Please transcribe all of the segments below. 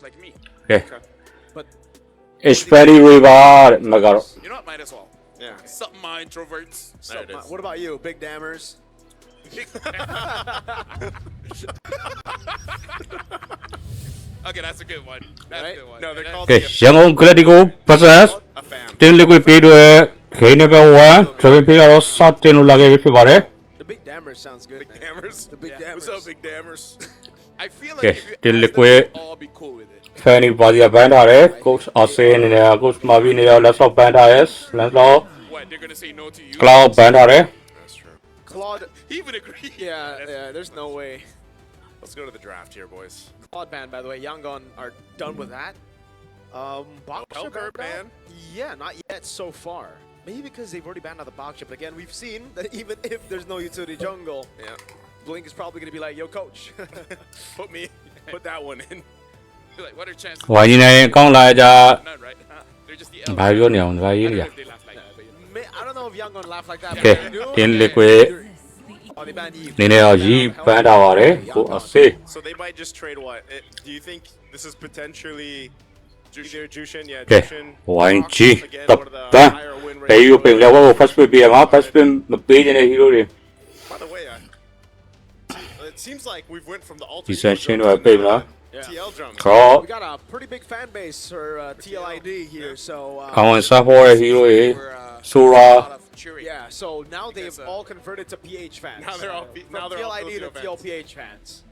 like me. Okay. But It's very reward, Magaro. you know what? Might as well. Yeah. Something my introverts. There it is. What about you, Big Dammers? Okay, that's a good one. That's Right? a good one. No, they're And called Okay, Yangon Gladigo process. a fam. Tin liquid P to K number 1, Travel P or Satin Lagay Fibare. The Big Dammers sounds good. Big man. Dammers. The Big Yeah. Dammers. What's up, Big Dammers? I feel like Okay, if you till ask liquid. them, they'd all be cool with it. Fanny Badia Bandare, Coach Asen in there, Coach Mavin, let's up Bandares, Landlaw, What, they're gonna say no to you? Cloud Bandare. That's true. Claude. He even agree. Yeah, there's no way. Let's go to the draft here, boys. Claude ban, by the way. Yangon are done with that. Boxer Hellcurt ban? ban? Yeah, not yet so far. Maybe because they've already banned out the Boxer, but again, we've seen that even if there's no utility jungle, Yeah. Blink is probably going to be like, yo, coach. Put that one in. You're like, what are chances? Why you ain't come like that? None, right? They're just the By your name, I why don't know you if they laugh like that, but you know. I don't know if Yangon laugh like that. Okay, but they do. Tin liquid, Oh, they banned Eve. Nene G Bandare, go Ase. So they might just trade what? Do you think this is potentially either Jushin? Yeah, Okay, Jushin. YG, Again, tập one of the ta. higher win Để yêu rates. bình level first pin BM, first pin page này hero đi. By the way, it seems like we've went from the alter Thì sẽ ego trên drums rồi to pin the đó. TL drums. Có, We got a pretty big fan base for TLID here, so không anh sao for hero ấy. We're, a Sura, lot of cheering. yeah. So now they've Because, all converted to PH fans. Now they're all now from they're all TLID to Filipino fans. TLPH fans.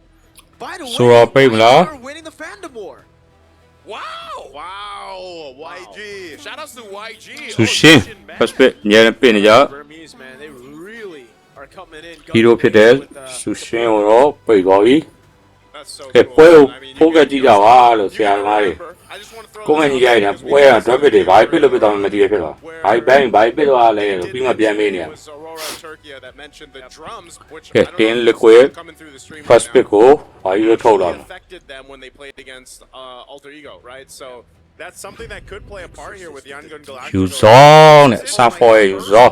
By the way, Sura pin là. they're winning the fandom war. Wow! Wow, YG. Shoutouts to YG. Sushin, Jushin, man. first pin nhớ là pin này chứ. Burmese, man, they really are coming in. Hero gunning phía đến, with, Sushin của nó bị gói. That's so Okay, cool. puedo I mean, poca you chica va lo you sea gotta mai. remember, I just want to throw Cũng this anh out vậy there nè, because we quay à, did đối với để something vài biết lo biết tao mà đi phải rồi. Ai bang vài biết lo là did khi mà mention bên it nè. was Aurora Turkey that mentioned the drums, which Okay, I don't know tiến if lực it's quế, coming through the stream first right pick now. của phải yêu thâu Really lắm. affected them when they played against Alter Ego, right? So that's something that could play a part here with Yangon Galacticos. Yêu gió nè, sao phải yêu gió.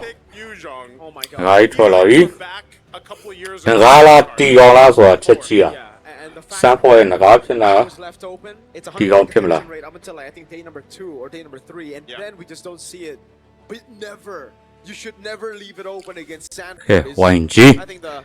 Oh my god. Gái thôi là ý. Back a couple of years Nên ago. gái là tì gò là rồi chết chi à. Yeah, and the fact Sao phải là gái trên là. was left open, it's a Thì gọn 100% thêm là. rate up until like, I think day number 2 or day number 3, and Yeah. then we just don't see it. But never, you should never leave it open against Sanford. Okay, It's- YG. I think the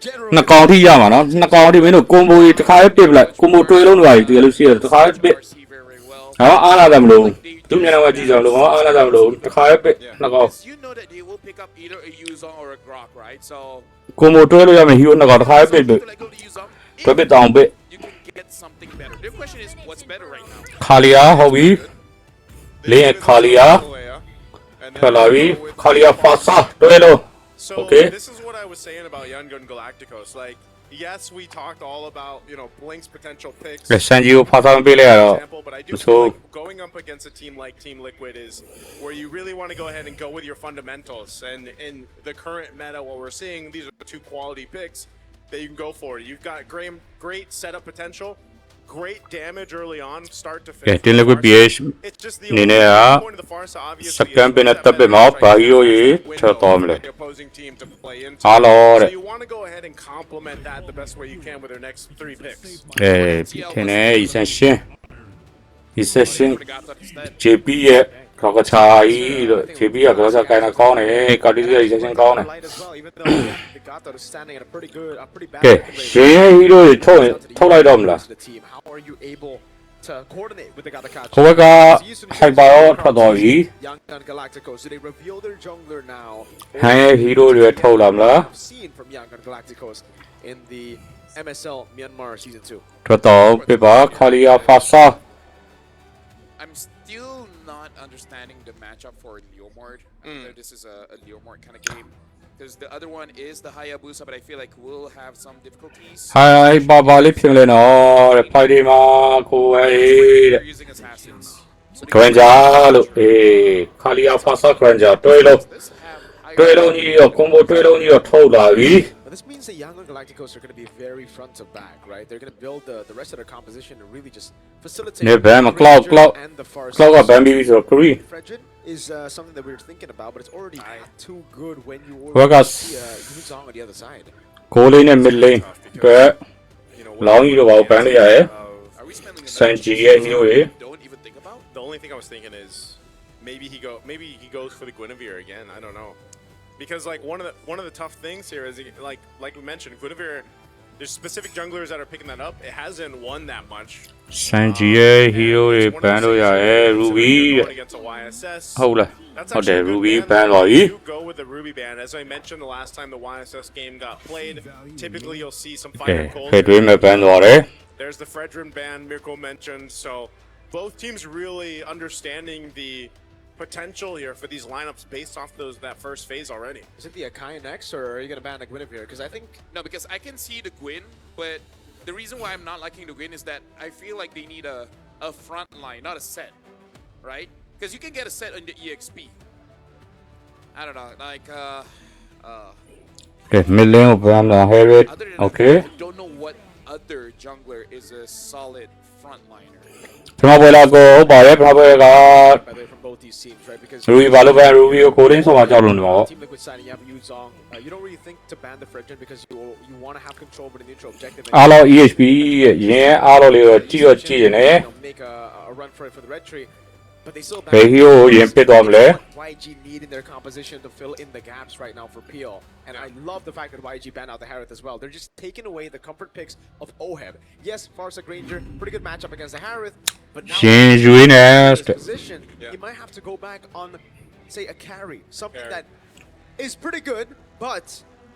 general. Nó còn thì ra mà nó còn thì mới được combo thì khai tiếp lại combo trôi luôn rồi thì Lucia khai biết. RC very well. Đó, ai là làm luôn. Chúng nhà nào chỉ làm luôn, ai là làm luôn. Khai biết nó có Because you know that they will pick up either a Yuzong or a Grok, right? So combo trôi luôn mà hiểu nó còn khai biết some được. people like go to Yuzong. Tôi biết tao biết. You can get something better. The question is, what's better right now? Khalia hobby. Lên Khalia. And then Khalavi, with- Khalia Fasa, trôi luôn. So Okay. this is what I was saying about Yangon Galacticos. Like, yes, we talked all about, Blink's potential picks. Để sang chiêu Fasa bên này rồi. Example, but I do So- feel like going up against a team like Team Liquid is where you really want to go ahead and go with your fundamentals. And in the current meta, what we're seeing, these are the two quality picks that you can go for. You've got great setup potential, great damage early on, start to Okay, finish. tiến lên với BH. It's just the Nè only nè á. point of the Farsa, obviously, is Second bên that tập bên meta máu is và right yêu now ý is cho window tóm for lại. the opposing team to play into. Alo So đấy. you want to go ahead and complement that the best way you can with their next 3 picks. Thế này essential. Essential. Would have got that instead. JP ấy, có cái trái rồi. JP là có cái nào con này, có đi gì essential con này. Light as well, even though the Gato is standing at a pretty bad Okay, record rate. thế hero thì thôi lại đom là. The team, how are you able to coordinate with the Gatakachi? Không phải cái hai bao thật đòi ý. Yangon Galacticos, do they reveal their jungler now? Hai hero thì thôi làm là. I've seen from Yangon Galacticos in the MSL Myanmar season 2. Cho tao bị bà Khalia Fasa. I'm still not understanding the matchup for Leomord. I know this is a Leomord kind of game. Because the other one is the Hayabusa, but I feel like we'll have some difficulties. Hai bà lấy phiền lên nó, để phải đi mà cô ấy. They're using assassins. So they Granger luôn, Khalia Fasa Granger trôi luôn. this have Trôi luôn nhiều, combo trôi luôn nhiều thôi là ý. But this means that Yangon Galacticos are going to be very front to back, right? They're going to build the rest of their composition to really just facilitate. Nè, bé mà Fredrin Cloud and the Farsa. có bạn bị rồi Korea. Fredrin is something that we were thinking about, but it's already not too good when you Well, already guys. see Yuzong on the other side. Cố lên em mid lane. Cái You know, lão như đồ vào bạn này vậy. Are we spending in the စံ meta ကြီးရဲ့ hero တွေ don't even think about. The only thing I was thinking is maybe he goes for the Guinevere again. I don't know, because like one of the tough things here is like we mentioned, Guinevere. There's specific junglers that are picking that up. It hasn't won that much. စံကြီးရဲ့ And hero တွေ it's one of ဘန် those လို့ရရဲ situations ruby where you're တဲ့ going against a YSS. ဟုတ်လား That's ဟုတ်တယ် actually a good ruby ban, ဘန် though. သွားပြီ You go with the Ruby ban. As I mentioned the last time the YSS game got played, typically you'll see some ကဲ fire calls. ဖက်တွေးမဲ့ဘန်သွားတယ် There's the Fredrin ban Mirko mentioned. So both teams really understanding the potential here for these lineups based off that first phase already. Is it the Akai next, or are you going to ban the Guinevere? Because I think No, because I can see the Gwyn, but the reason why I'm not liking the Gwyn is that I feel like they need a front line, not a set, right? Because you can get a set on the EXP. I don't know, like ကဲ mid lane ကိုဘန်လာ Harriet other than okay that, I don't know what other jungler is a solid frontliner. ကျွန်တော်ပွဲလာကိုဟုတ်ပါတယ်ကျွန်တော်ပွဲက by the way from both these teams, right? Because ruby ဘာလို့ဘန် ruby ကို coding ဆိုမှကြောက်လို့နေမှာပေါ့ Team Liquid side, you have Yu Zong. You don't really think to ban the Fredrin because you want to have control over the neutral objective. အားလုံး EHP ရဲ့ရင်းအားလုံးလေးကိုကြည့်ရကြည့်နေတယ် Make a run for it for the red tree. But they still ဘယ် hero ကိုရင်ပစ်သွားမလဲ YG need in their composition to fill in the gaps right now for PL. And I love the fact that YG banned out the Harith as well. They're just taking away the comfort picks of Oheb. Yes, Farsa Granger, pretty good matchup against the Harith, but now ရှင်ရွေးနေ in this position, he might have to go back on, say, a carry, something that is pretty good, but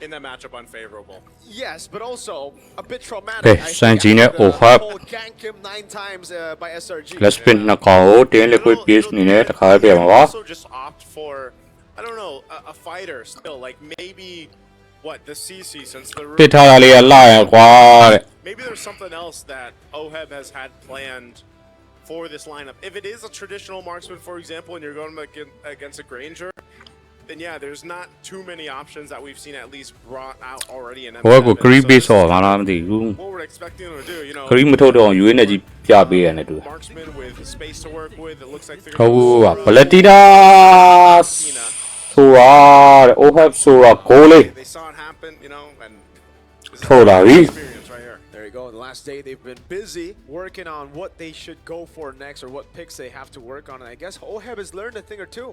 In that matchup, unfavorable. yes, but also a bit traumatic. Okay, I think Sanjina after the Oheb. whole gank him 9 times by SRG. let's spin နှစ်ခေါက်ကိုတင်း liquid piece အနေနဲ့တစ်ခါပဲပြမှာပါ Also just opt for, I don't know, a fighter still. Like maybe, what, the CC since the ပစ်ထားတာလေးကလာရကွာတဲ့ maybe there's something else that Oheb has had planned for this lineup. If it is a traditional marksman, for example, and you're going against a Granger, then yeah, there's not too many options that we've seen at least brought out already in ဟို M7. က creep So base this is ဆော်ငါလားမသိဘူး what we're expecting them to do, you know. creep မထုတ်တော့ရွေးနေကြီးပြပေးရတယ်တူ Marksman with space to work with. It looks like they're ဟုတ် gonna က Palatina ဆိုတာတဲ့ OHF ဆိုတာ goal လေး They saw it happen, you know, and this is ထုတ်လာပြီ experience right here. There you go. The last day they've been busy working on what they should go for next or what picks they have to work on. And I guess Oheb has learned a thing or two.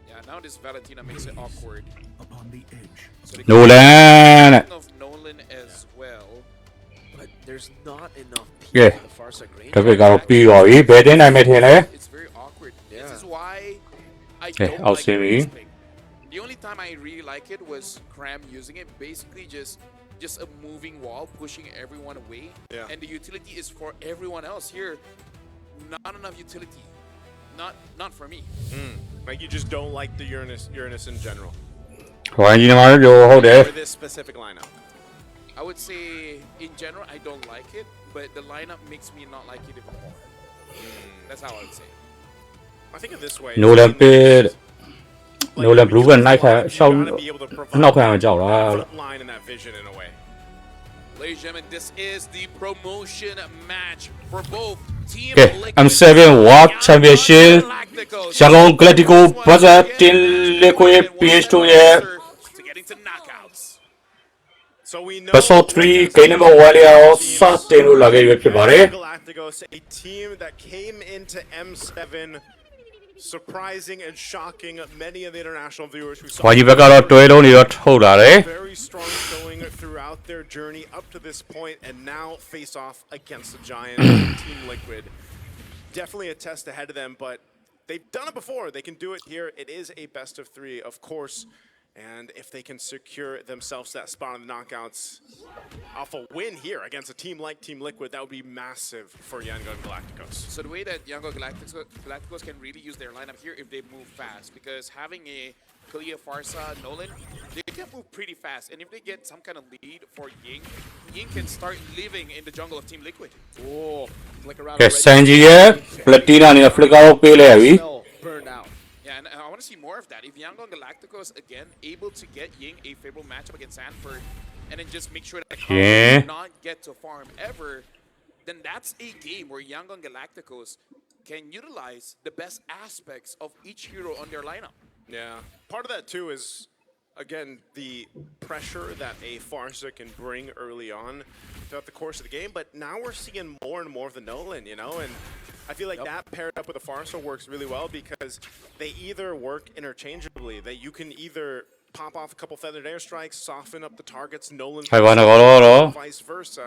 Yeah, now this Valentina makes it awkward. Upon the edge. So they Nolan တဲ့ think of Nolan as well. But there's not enough people Yeah. for the Farsa Granger. တပည့်ကတော့ပြီးတော့ပြီဘယ်တင်းနိုင်မယ်ထင်လဲ It's very awkward. Yeah. This is why I Okay, don't I'll like see this me. pick. The only time I really like it was Cram using it. Basically, just a moving wall, pushing everyone away. Yeah. And the utility is for everyone else here. Not enough utility. Not for me. Like you just don't like the Uranus in general. ဟိုင်းကြီးမှာပြောဟုတ်တယ် For this specific lineup. I would say in general I don't like it, but the lineup makes me not like it even more. That's how I would say. I think of this way. Nolan I mean, pit like, Nolan you blue gotta and night ရှောက် be able to provide နောက်ခံကြောက်လား that front line and that vision in a way. Ladies and gentlemen, this is the promotion match for both Team Okay, Liquid M7 World and Championship Galacticos. ရှန်ကုန် Galactico versus Team Liquid PS2 ရဲ့ to getting to knockouts. So we know Best of 3 game number 1လေးရောစတင်လို့လာခဲ့ရဖြစ်ပါတယ် Galacticos, a team that came into M7 surprising and shocking many of the international viewers who saw ဝါကြီးဘက်ကတော့တွဲလုံးတွေတော့ထုတ်လာတယ် very strong showing throughout their journey up to this point and now face off against the giant Team Liquid. Definitely a test ahead of them, but they've done it before. They can do it here. It is a best of 3, of course. And if they can secure themselves that spot in the knockouts off a win here against a team like Team Liquid, that would be massive for Yangon Galacticos. So the way that Yango Galacticos can really use their lineup here if they move fast, because having a Kalia, Farsa, Nolan, they can move pretty fast. And if they get some kind of lead for Ying, Ying can start living in the jungle of Team Liquid. Oh, flick around ကဲ already. စန်ကြီးရဲ့ Platina နဲ့ Flicker ကိုပေးလိုက်ရပြီ Still burned out. Yeah, and I want to see more of that. If Yangon Galacticos, again, able to get Ying a favorable matchup against Sanford, and then just make sure that Yeah. do not get to farm ever, then that's a game where Yangon Galacticos can utilize the best aspects of each hero on their lineup. Yeah. Part of that, too, is, again, the pressure that a Farsa can bring early on. throughout the course of the game, but now we're seeing more and more of the Nolan, you know, and I feel like that paired up with the Farso works really well because they either work interchangeably, that you can either pop off a couple feathered airstrikes, soften up the targets, Nolan, ဟိုင်ဘာနဲ့ကတော့ vice versa.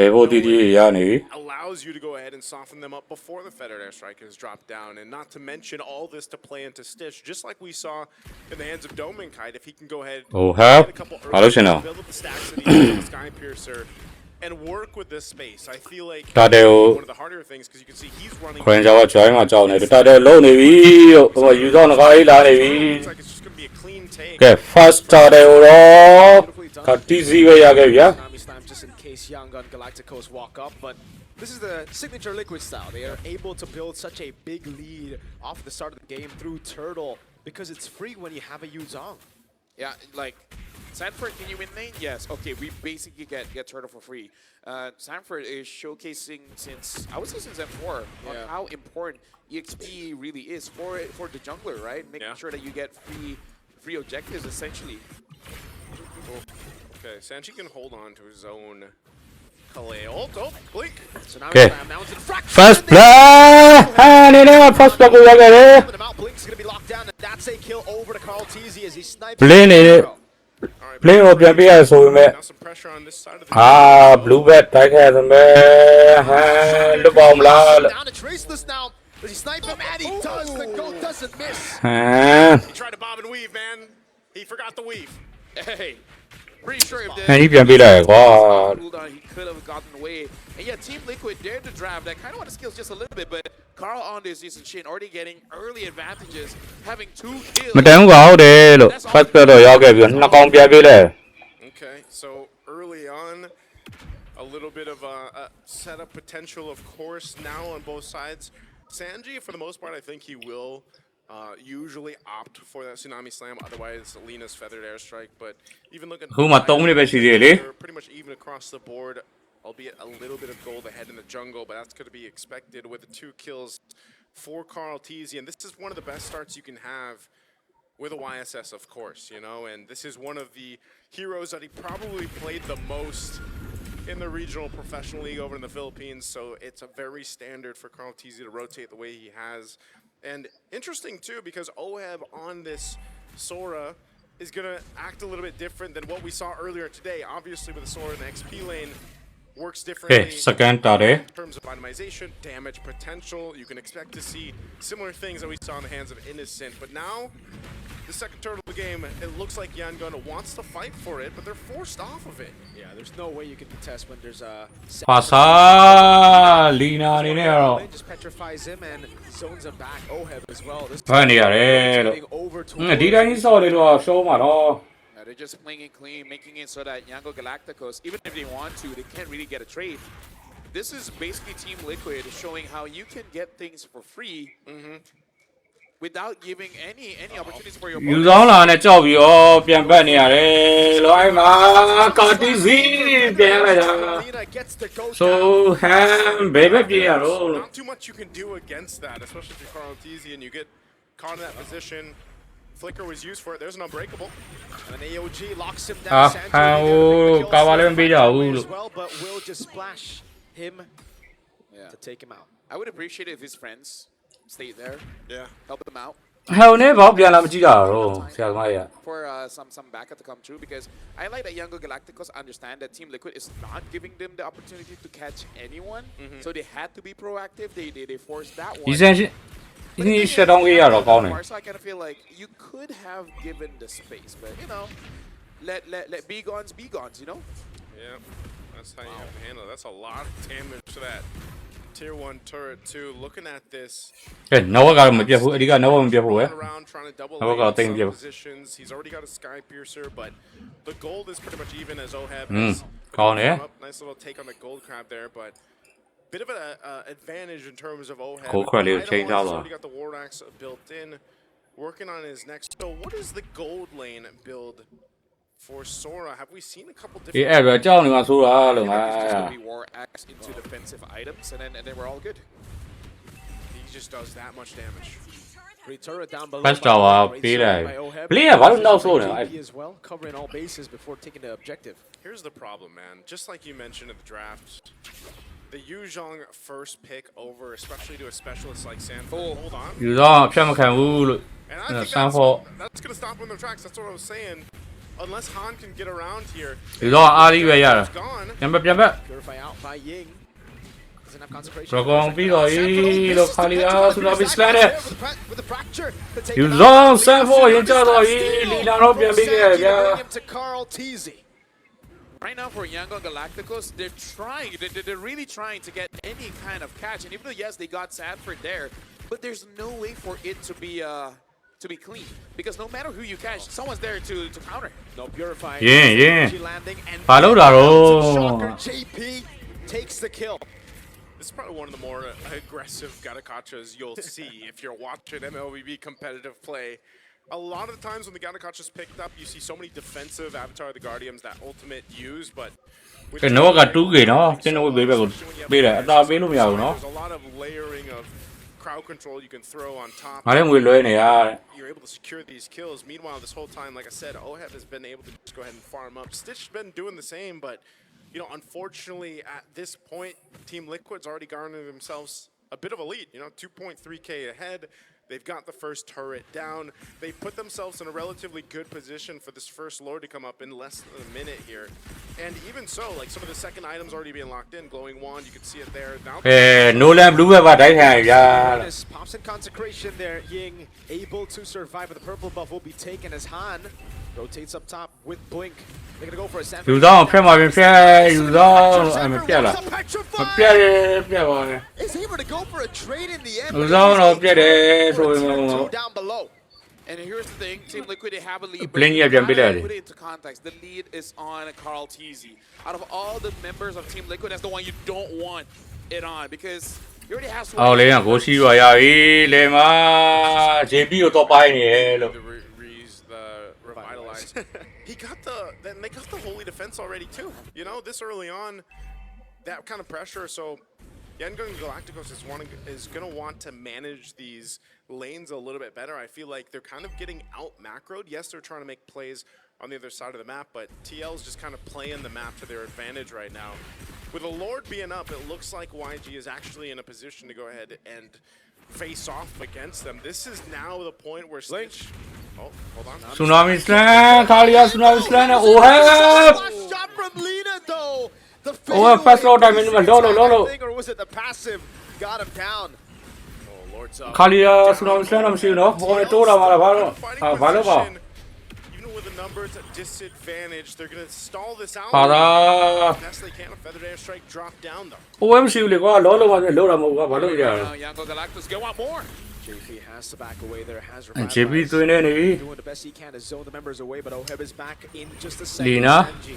level တီးတီးရနေပြီ allows you to go ahead and soften them up before the feathered airstrike is dropped down, and not to mention all this to play into Stitch, just like we saw in the hands of Dominkite. If he can go ahead Oh, have? get a couple I don't know. build up the stacks that he needs on the Sky Piercer, and work with this space. I feel like Tadeo. one of the harder things because you can see he's running. ခွင်ကြောက်ချိုင်းမှာကြောက်နေတယ်တက်လုံးနေပြီဟိုယူဆောင်ငါးလေးလာနေပြီ Looks like it's just going to be a clean take. ကဲ first တက်တယ်တော့ကတိစီပဲရခဲ့ဗျာ Tsunami Slam just in case Young Gun Galacticos walk up, but this is the signature Liquid style. They are able to build such a big lead off the start of the game through Turtle because it's free when you have a Yuzong. Yeah, like Sanford, can you win lane? Yes. Okay, we basically get Turtle for free. Sanford is showcasing since I would say since M4 on how important EXP really is for the jungler, right? Making sure that you get free objectives essentially. Okay, Sanchi can hold on to his own Kaleo. Oh, blink. Tsunami Okay. Slam mounts in fraction. first play ဟာနေနေ first play ကိုရခဲ့တယ် Them out. Blink's gonna be locked down, and that's a kill over to Carl Teasy as he snipes. Blink it. All right, play ကိုပြန်ပေးရဆိုပေမဲ့ now some pressure on this side of the အာ blue bet တိုက်ခဲ့တယ်မဲဟမ်လွတ်ပါမလား Down to Traceless now. Does he snipe him? And he does. The goat doesn't miss. ဟမ် He tried to bob and weave, man. He forgot the weave. Hey, pretty sure if the ဟန်ကြီးပြန်ပေးလိုက်ကွာ cooldown, he could have gotten away. And yeah, Team Liquid dared to draft. That kind of want the skills just a little bit, but Carl on this is Shin already getting early advantages, having 2 kills. မတန်ဘူးကဟုတ်တယ်လို့ first play တော့ရောက်ခဲ့ပြီနှစ်ကောင်ပြန်ပေးလိုက် Okay, so early on, a little bit of a setup potential, of course, now on both sides. Sanji, for the most part, I think he will usually opt for that Tsunami Slam. Otherwise, Alina's feathered airstrike. But even looking, အခုမှ3မိနစ်ပဲရှိသေးတယ်လေ they're pretty much even across the board, albeit a little bit of gold ahead in the jungle. But that's going to be expected with the 2 kills for Carl Teasy. And this is one of the best starts you can have with a YSS, of course, you know, and this is one of the heroes that he probably played the most in the regional professional league over in the Philippines, so it's a very standard for Carl Teasy to rotate the way he has. And interesting too, because Oheb on this Sora is going to act a little bit different than what we saw earlier today. Obviously with the Sora in the XP lane, works ကဲ differently second တက်တယ် in terms of itemization, damage potential. You can expect to see similar things that we saw in the hands of Innocent, but now the second turtle of the game, it looks like Yangon wants to fight for it, but they're forced off of it. Yeah, there's no way you can contest when there's a. ပါစာလီနာအနေနဲ့ကတော့ Just petrifies him and zones him back. Oheb as well. This ဖန်နေရတယ်လို့ getting over to ဒီတိုင်းကြီးဆော့လေတော့ရှုံးမှာတော့ They're just playing it clean, making it so that Yango Galacticos, even if they want to, they can't really get a trade. This is basically Team Liquid showing how you can get things for free without giving any opportunities for your ယူ opponent. ဆောင်လာနဲ့ကြောက်ပြီးတော့ပြန်ပတ်နေရတယ်လို့အဲ့မှာကာတီစီပြန်လာတာ Alina gets the goat so down. ဟမ်ဘယ်ပဲပြေရတော့လို့ Not too much you can do against that, especially if you're Carl Teasy and you get caught in that position. Flicker was used for it. There's an unbreakable. And an AOG locks him Ah, down. Sancho ah, again, oh, the kill kawalan finds bida, a way oh. as well, but will just splash him Yeah. to take him out. I would appreciate it if his friends stayed there, Yeah. help him out ဟိုနေဘောပြန်လာမကြည့်တာတော့ဆရာသမားကြီး for some backup to come through, because I like that Yango Galacticos understand that Team Liquid is not giving them the opportunity to catch anyone, so they had to be proactive. They forced that one. ဒီစင်ရှင်း But ဒီ the thing ရှက်တောင်း is, ကြီးရတော့ကောင်းတယ် Barca, I kind of feel like you could have given the space, but you know, let B-Gons be Gons, you know? Yeah. That's how you have to handle it. That's a lot of damage to that tier 1 turret too. Looking at this, ကဲနောက်ကတော့မပြတ်ဘူးအဓိကနောက်မပြတ်ဘူးပဲ running around trying to double How about lane that, some yeah. positions. He's already got a Sky Piercer, but the gold is pretty much even as Oheb Mm, has call it, come up. Nice little take on the gold crab there, but bit of an advantage in terms of Oheb. Gold crab little Idol change has out, already got the War Axe built in, working on his next. So what is the gold lane build for Sora? Have we seen a couple အေး different? အဲ့ပဲကြောက်နေမှာဆိုတာလို့ I ငါ think it's just going to be War Axe into defensive items, and then we're all good. He just does that much damage. Free turret down below. First by the way. tower, Great play serving that. by Oheb. Play that, why don't know Serving so by then? JP as well, covering all bases before taking the objective. Here's the problem, man. Just like you mentioned at the draft, the Yu Zhong first pick over, especially to a specialist like Sanford. Hold on. ယူတော့ဖြတ်မခံဘူးလို့ And I think ဆန်းဖို့ that's going to stop them in their tracks. That's what I was saying. Unless Han can get around here. ယူတော့အားကြီးပဲရတာ It's gone. ပြန်ပဲ Purify out by Ying. Doesn't have concentration. ဘကောင်ပြီးတော့အေးလို့ခါလီယာဆူနာဘစ်စလန်နဲ့ With the fracture to take ယူ him တော့ out. ဆန်ဖို့ရင်ကြတော့အေးလီလာတော့ပြန်ပြီးခဲ့ဗျာ Bring him to Carl Teasy. Right now for Yangon Galacticos, they're trying, they're really trying to get any kind of catch. And even though, yes, they got Sanford there, but there's no way for it to be clean. Because no matter who you catch, someone's there to counter. No purify. Yeah. Landing and ဘာလို့တာတော့ Shocker JP takes the kill. This is probably one of the more aggressive Gatakachas you'll see if you're watching MLBB competitive play. A lot of the times when the Gatakachas picked up, you see so many defensive Avatar of the Guardians that ultimate use, but... with ကဲတော့က 2K နော်ကျွန်တော်ဘေးဘက်ကိုပေးတယ်အသာပေးလို့မရဘူးနော် There's a lot of layering of crowd control you can throw on top. ငါလည်းငွေလွှဲနေရ You're able to secure these kills. Meanwhile, this whole time, like I said, Oheb has been able to just go ahead and farm up. Stitch's been doing the same, but you know, unfortunately, at this point, Team Liquid's already garnered themselves a bit of a lead. You know, 2.3K ahead. They've got the first turret down. They put themselves in a relatively good position for this first lord to come up in less than a minute here. And even so, like some of the second items already being locked in. Glowing wand, you can see it there. Now, အဲနိုလန်ဘလူးဘက်ပါတိုက်ထိုင်ရ Minus pops in consecration there. Ying able to survive, but the purple buff will be taken as Han rotates up top with Blink. They're gonna go for a Sanford. ယူတော့ဖြတ်မှာဖြတ်ယူတော့အမပြက်လားမပြက်တယ်ပြက်ပါနဲ့ Is able to go for a trade in the end. ယူတော့တော့ပြက်တယ်ဆိုရင် Two down below. And here's the thing, Team Liquid, they have a lead, but Blink you ya bien gotta peleado. put it into context. The lead is on Carl Teasy. Out of all the members of Team Liquid, that's the one you don't want it on because he already has to. အော်လေကိုရှိရရပြီလေမ JP ကိုတော့ပိုင်းနေလို့ the revitalize. He got then they got the holy defense already too. You know, this early on, that kind of pressure. So Yangon Galacticos is gonna want to manage these lanes a little bit better. I feel like they're kind of getting out macroed. Yes, they're trying to make plays on the other side of the map, but TL's just kind of playing the map to their advantage right now. With the Lord being up, it looks like YG is actually in a position to go ahead and face off against them. This is now the point where Stitch... Oh, hold on. ဆူနာမီစလန်ခါလီယာဆူနာမီစလန်နဲ့အိုဟဲ Flash shot from Lina though. The Oh, fast roll time in the middle. Lolo. Or was it the passive? Got him down. Oh, Lord's up. ခါလီယာဆူနာမီစလန်တော့မရှိဘူးနော်ဟိုတိုးတာပါလားဘာလို့ဘာလို့ပါ Even with the numbers at disadvantage, they're going to stall this out. ဟာသာ Best they can. A feathered airstrike drop down though. ဟိုဝဲမရှိဘူးလေကွာလောလောပါလေလောတာမဟုတ်ကွာဘာလို့ရလဲ Now Yangon Galacticos, go want more. JP has to back away there. Has JP သွင်းနေနေ doing the best he can to zone the members away, but Oheb is back in just a second. Lina. Sanji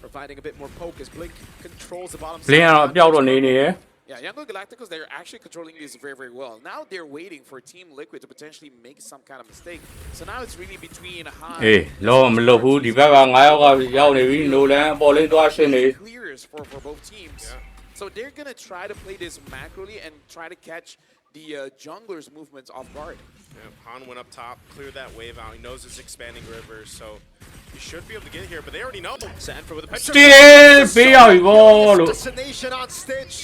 providing a bit more poke as Blink controls the bottom ဘလင်းကတော့အပြောက်တော့နေနေရယ် Yeah, Yangon Galacticos, they're actually controlling this very, very well. Now they're waiting for Team Liquid to potentially make some kind of mistake. So now it's really between Han အေးလောမလုပ်ဘူးဒီဘက်က9ယောက်ကရောက်နေပြီနိုလန်အပေါ်လင်းသွားရှင်းနေ clears for both teams. So they're going to try to play this macroly and try to catch the jungler's movements off guard. Yeah, Han went up top, cleared that wave out. He knows it's expanding rivers, so he should be able to get here, but they already know. Sanford with a picture. စတီးပေးရောက်ပြီဘောလို့ Destination on Stitch.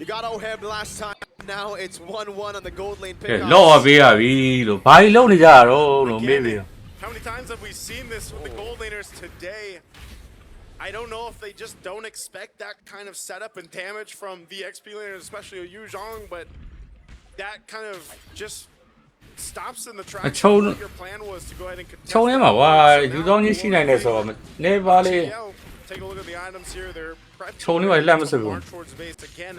You got Oheb last time. Now it's 1-1 on the gold lane ကဲ pickup. လော့ပေးရပြီလို့ဘာကြီးလုံးနေကြတာတော့လို့မေးပြီ How many times have we seen this with the gold laners today? I don't know if they just don't expect that kind of setup and damage from the XP laners, especially Yu Zhong, but that kind of just stops in the tracks. Chong- What your plan was to go ahead and contest ချုံထဲမှာ that. ကွာ So ယူ now တော့ကြီးရှိနိုင်တယ်ဆိုတော့နေပါလေ TL, take a look at the items here. They're prepped Chong ni wai lam sa bu. march towards base again.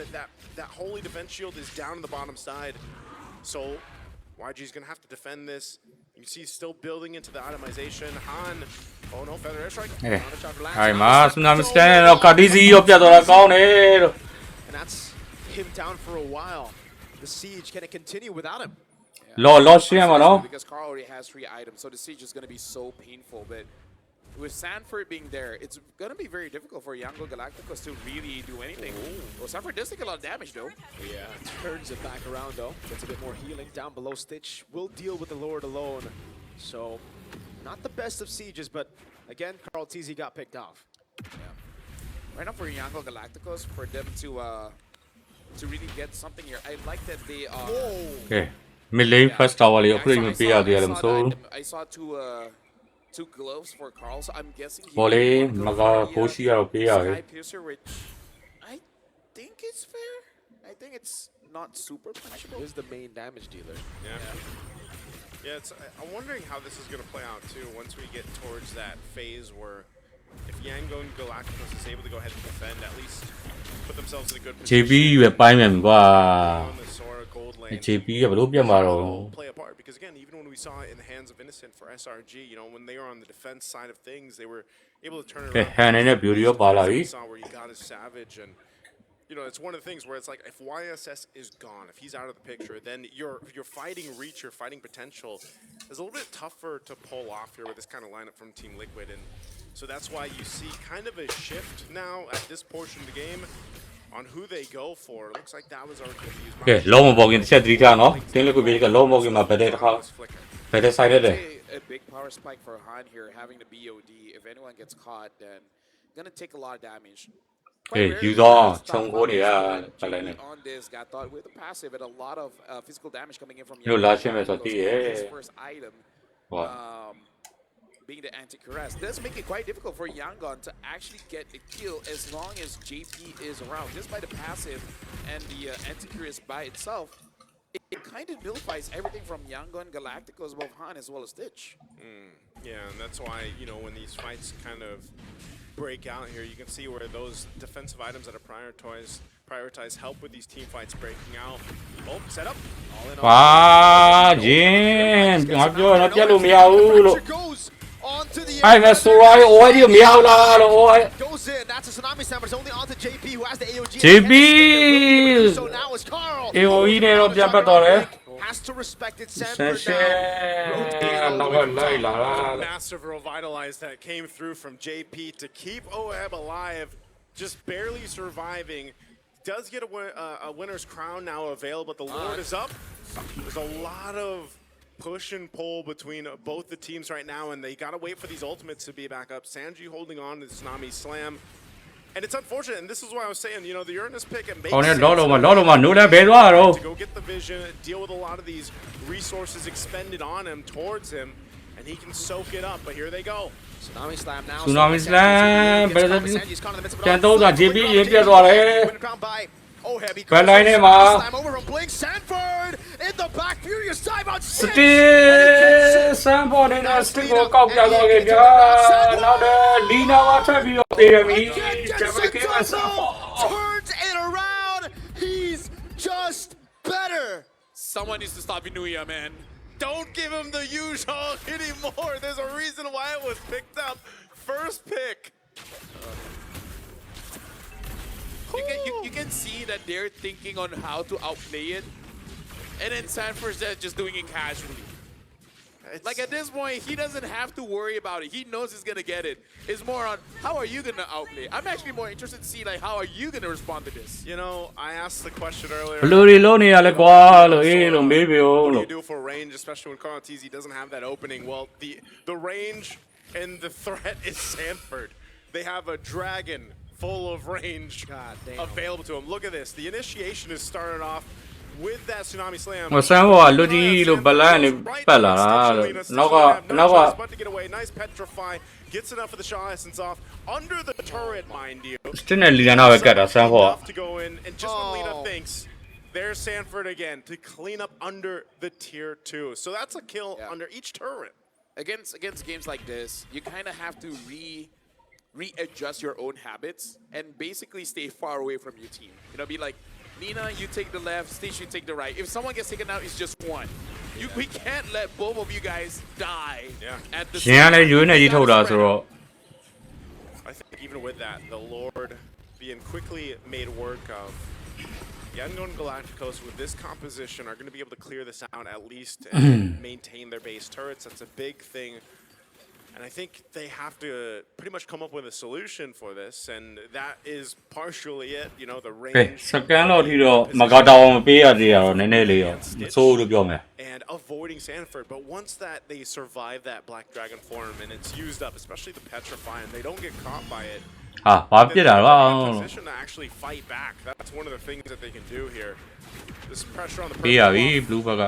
That holy defense shield is down on the bottom side, so YG's gonna have to defend this. You see, still building into the itemization. Han, oh no, feather airstrike. အေးအဲ့မှာဆူနာမီစတန်နဲ့တော့ကာဒီစီရောပြတ်သွားတာကောင်းတယ်လို့ And that's him down for a while. The siege, can it continue without him? လော့ရှင်းရမှာနော် Because Carl already has 3 items, so the siege is going to be so painful. But with Sanford being there, it's gonna be very difficult for Yango Galacticos to really do anything. Well, Sanford does take a lot of damage though. Yeah, turns it back around though. Gets a bit more healing down below. Stitch will deal with the Lord alone. So, not the best of sieges, but again, Carl TZ got picked off. Right now for Yango Galacticos, for them to really get something here, I like that they are. โอเค mid lane first tower လေး Yeah, အခုရင်ပေးရသေးတယ်လို့မဆို I saw two gloves for Carl, so I'm guessing he ဘော်လေး will မ go က for the, ပိုးရှိရတော့ပေးရတယ် Sky Piercer, which I think is fair. I think it's not super punishable. Is the main damage dealer. Yeah, I'm wondering how this is going to play out too once we get towards that phase where if Yangon Galacticos is able to go ahead and defend, at least put themselves in a good position. JB ရွယ်ပိုင်းမြန်ကွာ On the Sora gold lane. JB ကဘလို့ပြတ်မှာတော့ Will play a part because again, even when we saw it in the hands of Innocent for SRG, you know, when they were on the defense side of things, they were able to turn it ကဲ around. ဟန်နေတဲ့ beauty ရောပါလာပြီ Saw where he got his savage and. You know, it's one of the things where it's like if YSS is gone, if he's out of the picture, then your fighting reach, your fighting potential is a little bit tougher to pull off here with this kind of lineup from Team Liquid, and so that's why you see kind of a shift now at this portion of the game on who they go for. It looks like that was already going to be used. ကဲလုံးမပေါ်ခင်တစ်ချက်သတိထားနော်တင်းလေးကိုပြေးကလုံးမပေါ်ခင်မှာဗက်တဲ့တစ်ခါဗက်တဲ့ဆိုင်တဲ့တယ် A big power spike for Han here, having the BOD. If anyone gets caught, then gonna take a lot of damage. ကဲယူတော့ခြုံခိုးနေရဗက်လိုက်နေ On this, got thought with a passive and a lot of physical damage coming in from လို့လာရှင်းမယ်ဆိုတည်ရဲ့ his first item. ဟော Being the anti-caress does make it quite difficult for Yangon to actually get a kill as long as JP is around. Just by the passive and the anti-caress by itself, it kind of nullifies everything from Yangon Galacticos, both Han as well as Stitch. Yeah, and that's why, you know, when these fights kind of break out here, you can see where those defensive items that are prioritized help with these team fights breaking out. Oh, set up. All in ပါဂျင်းငါပြောတော့ပြတ်လို့မရဘူးလို့ Goes onto the အဲ့ဒါဆိုရိုင်း OID မရဘူးလားလို့ OID goes in. That's a tsunami slam, but it's only onto JP who has the AOG. JP So now it's Carl. AOE နဲ့တော့ပြတ်ပတ်တော့တယ် Has to respect it. ဆန် Sanford ရှယ် now. နောက်ကလိုက်လာလား massive revitalize that came through from JP to keep OEB alive, just barely surviving. Does get a winner's crown now available, but the Lord is up. There's a lot of push and pull between both the teams right now, and they got to wait for these ultimates to be back up. Sanji holding on to the Tsunami Slam. And it's unfortunate, and this is why I was saying, you know, the Uranus pick, it makes ဟောနေ sense လောလုံးမလောလုံးမနိုးလည်းဘယ်သွားတော့ to go get the vision, deal with a lot of these resources expended on him towards him, and he can soak it up, but here they go. Tsunami slam now. Tsunami So slam, Sanji's but caught in the midst of it all. ပြန်တော့တာ JP ရင်ပြတ်သွားတယ် Win crown by Oheb. He ဘယ်လိုင်း goes နဲ့ for မှာ Tsunami slam over from Blink. Sanford in the back. Furious dive on စ Stitch. တေးဆမ်ပေါ်နေတဲ့စတစ်ကိုကောက်ပြသွားခဲ့ဗျာနောက်တော့လီနာဝါထွက်ပြီးတော့ပေးရမီ Again, ဂျမကင်းဆမ် turns it around. He's just better. Someone needs to stop Inuya, man. Don't give him the usual anymore. There's a reason why it was picked up. First pick. You can see that they're thinking on how to outplay it, and then Sanford's just doing it casually. Like at this point, he doesn't have to worry about it. He knows he's gonna get it. It's more on how are you gonna outplay. I'm actually more interested to see like how are you gonna respond to this. You know, I asked the question earlier. ဘလူတွေလုံးနေရလဲကွာလို့အေးလို့မေးပြော What do လို့ you do for range, especially when Carl TZ doesn't have that opening? Well, the range and the threat is Sanford. They have a dragon full of range God damn. available to him. Look at this. The initiation is started off with that Tsunami Slam. မဆန်းဘောကလူကြီးလို့ဘလန်နေပတ်လာတာလို့နောက်က About to get away. Nice petrify. Gets enough of the Shaw essence off. Under the turret, mind you. စတစ်နဲ့လီနာပဲကတ်တာဆန်းဘောက Enough to go in. And just when Lena thinks, there's Sanford again to clean up under the tier 2. So that's a kill under each turret. Against games like this, you kind of have to readjust your own habits and basically stay far away from your team. You know, be like, Nina, you take the left, Stitch, you take the right. If someone gets taken out, it's just one. We can't let both of you guys die at the ရှင်က same လည်း time. ရွေးနေကြီးထုတ်တာဆိုတော့ I think even with that, the Lord being quickly made work of. Yangon Galacticos with this composition are going to be able to clear this out at least and maintain their base turrets. That's a big thing And I think they have to pretty much come up with a solution for this, and that is partially it. You know, the ကဲ range စကန်တော့ထိတော့မကတောင်းပေးရသေးရတော့နည်းနည်းလေးရောမစိုးလို့ပြောမယ် and avoiding Sanford. But once that they survive that Black Dragon form and it's used up, especially the Petrify, and they don't get caught by it, ဟာဘာပြ then စ်တာ they're တော့ in a position to actually fight back. That's one of the things that they can do here. This pressure on the ပေးရပြီ purple blue ဘက်က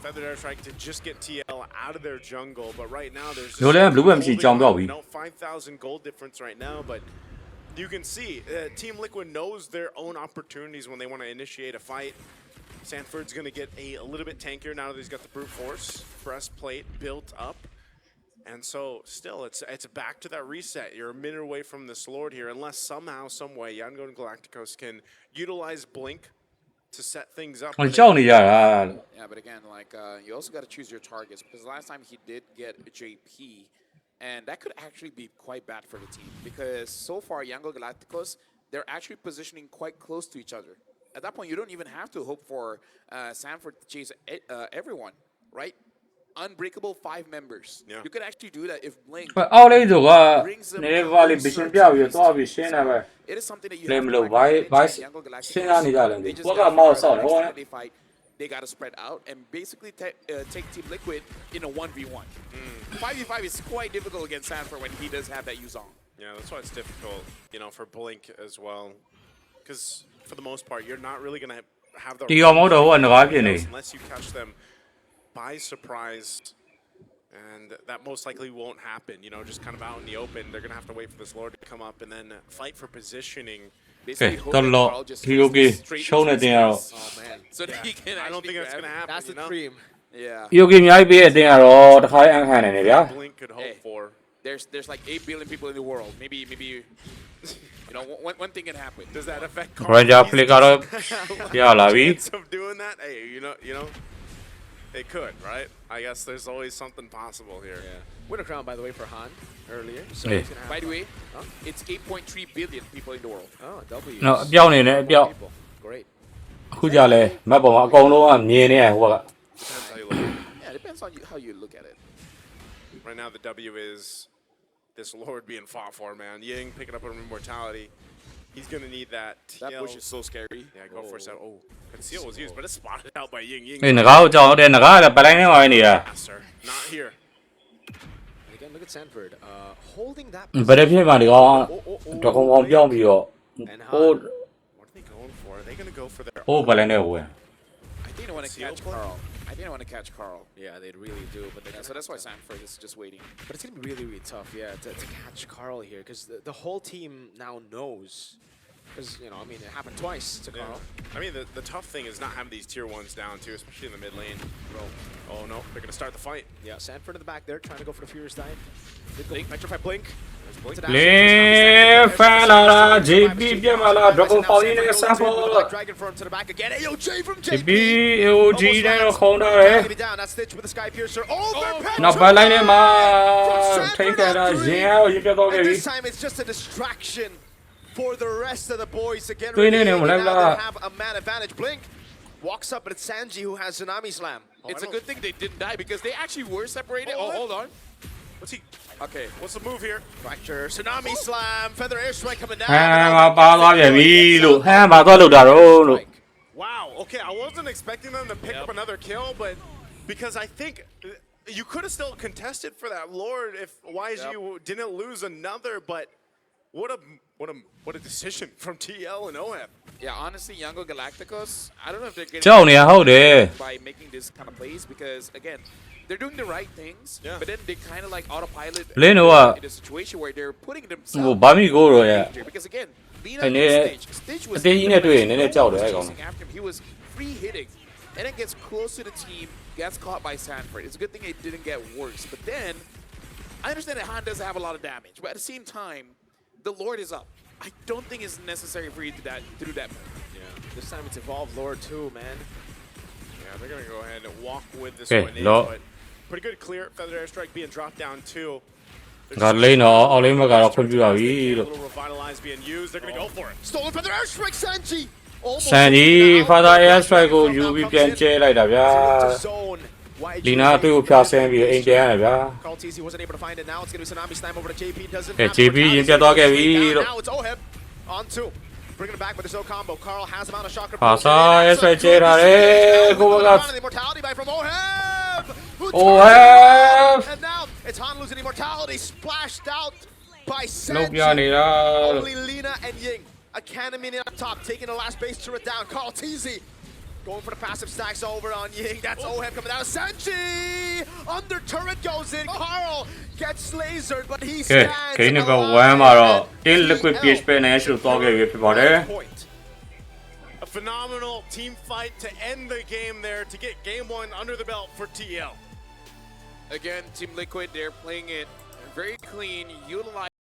Feathered Airstrike to just get TL out of their jungle, but right now there's just လိုလဲ blue ဘက်မရှိကြောင်ပြောက်ပြီ no 5,000 gold difference right now, but you can see Team Liquid knows their own opportunities when they want to initiate a fight. Sanford's going to get a little bit tankier now that he's got the brute force breastplate built up. And so still it's back to that reset. You're a minute away from this Lord here, unless somehow, some way, Yango and Galacticos can utilize Blink to set things up. ဟိုကြောက်နေကြတာ Yeah, but again, like you also got to choose your targets because last time he did get a JP, and that could actually be quite bad for the team because so far Yango Galacticos, they're actually positioning quite close to each other. At that point, you don't even have to hope for Sanford to chase everyone, right? Unbreakable 5 members. Yeah. You could actually do that if Blink အောက်လေးဆိုကနည်းနည်းပါးလေးဘရှင်ပြပြီးတော့ပြီးရှင်းတာပဲ It is something that you Blame have to low. recognize Why that Yango Galacticos, ရှင်းရနေကြလဲ they justဘောက gotta မောက် figure ဆောက် out တယ် the ဟော next time they fight, they got to spread out and basically take Team Liquid in a 1v1. 5v5 is quite difficult against Sanford when he does have that Yuzong. Yeah, that's why it's difficult, you know, for Blink as well. Because for the most part, you're not really going to have the တီအောင်မဟုတ်တော့ဟိုကငကားပြင်းနေ unless you catch them by surprise. And that most likely won't happen, you know, just kind of out in the open. They're going to have to wait for this Lord to come up and then fight for positioning. Basically, Okay, hope don't that lock. Carl just He gets okay. straight Show into that thing his out. face. Oh man, So that he can I don't think actually that's going to grab. happen. that's the you know? dream. Yeah. ယောဂီအများကြီးပေးတဲ့အတင်းကတော့တစ်ခါအန်ခံနေတယ်ဗျာ Blink could hope Hey. for. There's like 8 billion people in the world. Maybe you know one thing can happen. Does that affect Ranger play ကတော့ရလာပြီ chance of doing that? Hey, you know, it could, right? I guess there's always something possible here. Winner crown, by the way, for Han earlier. So Yeah. he's gonna have By the way, Huh? it's 8.3 billion people in the world. Oh, W. နော်အပြောင်းနေတယ်အပြောင်း Great. အခုကြလဲမတ်ပေါ်မှာအကုန်လုံးကမြင်နေရဟိုက Depends how you look. Yeah, it depends on how you look at it. Right now, the W is this Lord being fought for, man. Ying picking up on immortality. He's gonna need that. That TL. bush is so scary. Yeah, go for a set. Oh, conceal was used, but it's spotted out by Ying. Ying. အေးငကားကိုကြောက်တယ်ငကားကပလိုင်းနေပါနေရ Master, not here. And again, look at Sanford holding that. ဘယ်တစ်ဖြစ်မှဒီကောင်တကုံအောင်ပြောင်းပြီးတော့ And ဟို Han. What are they going for? Are they gonna go for their? ဟိုပလိုင်းနေဝင် I think I want to catch Seal Carl. I think I want to catch Carl. Yeah, they really do. But Yeah, so that's why Sanford is just waiting. But it's gonna be really, really tough, yeah, to catch Carl here because the whole team now knows. Because I mean, it happened twice to Yeah. Carl. I mean, the tough thing is not having these tier 1s down too, especially in the mid lane. Oh no, they're gonna start the fight. Yeah, Sanford in the back there trying to go for the Furious Dive. Blink, Petrify Blink. There's Blink to လင်းဖန်လာတာ JP ပြတ်မလား double ပေါင်းရင်းနဲ့ဆန်ဖို့ Dragon form to the back again. AOJ from JP JP. OG နဲ့တော့ခုံထားတယ် Gonna be down. That's Stitch with the Sky Piercer. Over နောက်ပိုင်းလိုက်နေမှာ From ထိတ်ကြတာ Sanford ရင်းအောင်ရပြတော့ခဲ့ And ပြီ this time it's just a distraction for the rest of the boys to get Doing ready. it, Now wala- they have a man advantage. Blink walks up, but it's Sanji who has Tsunami Slam. It's a good thing they didn't die because they actually were separated. Oh, hold on. What's he? Okay. What's the move here? Fracture, Tsunami Slam, Feather Airstrike coming down. ဟမ်မပါသွားပြန်ပြီလို့ဟမ်မသွားလို့တာတော့လို့ Wow. Okay, I wasn't expecting them to pick up another kill, but because I think you could have still contested for that Lord if YG didn't lose another. But what a decision from TL and OF. Yeah, honestly, Yango Galacticos, I don't know if they're getting ကြောက်နေရဟုတ်တယ် by making this kind of plays because again, they're doing the right things, Yeah. but then they kind of like autopilot Blin in a situation where they're putting ဟို themselves ဘာမီကိုတော့ရ in danger. Because again, Lina And and they- Stitch was အတင်းကြီးနဲ့တွေ့ရင်နည်းနည်းကြောက်တယ် was အဲ့ကောင် chasing after him. He was free hitting, and then gets close to the team, gets caught by Sanford. It's a good thing it didn't get worse. But then, I understand that Han doesn't have a lot of damage, but at the same time, the Lord is up. I don't think it's necessary for you to do that. Yeah, this time it's Evolved Lord too, man. Yeah, they're gonna go ahead and walk with this Okay, one in, Lord. but pretty good clear. Feather Airstrike being dropped down too. ငါလိမ့်တော့အောက်လိမ့်ဘက်ကတော့ခွင့်ပြုပါပြီ A လို့ little revitalize being used. They're gonna go for it. Stolen Feather Airstrike, Sanji. Almost ဆန်ဒီ Father Air Strike ကိုယူပြီးပြန်ကျဲလိုက်တာဗျာ Into zone YG လီနာကသူ့ကိုဖျားဆင်းပြီးအိမ်ပြန်ရတယ်ဗျာ Carl TC wasn't able to find it. Now it's going to be Tsunami Slam over to JP. Doesn't Okay, have JP the ရင်ပြတ်သွားခဲ့ပြီ down. လို့ Now it's Oheb on two. Bringing it back with his own combo. Carl has him on a shocker. ဖာစာရဲ့ဆွဲချထားတယ်ကိုဘက The immortality by from Oheb. Who Oheb. turns, and now it's Han losing immortality. Splashed out by လုံးပြ Sanji. နေတာ Only Lina and Ying. A cannon minion up top, taking the last base turret down. Carl TZ going for the passive stacks over on Ying. That's Oheb coming down. Sanji! Under turret goes in. Carl gets lasered, but he ကဲ stands game number alive 1မှာတော့ and Team Liquid TL PH ပဲနိုင်ရှုသွားခဲ့ပြီဖြစ်ပါတယ် point. A phenomenal team fight to end the game there to get game one under the belt for TL. Again, Team Liquid, they're playing it very clean, utilizing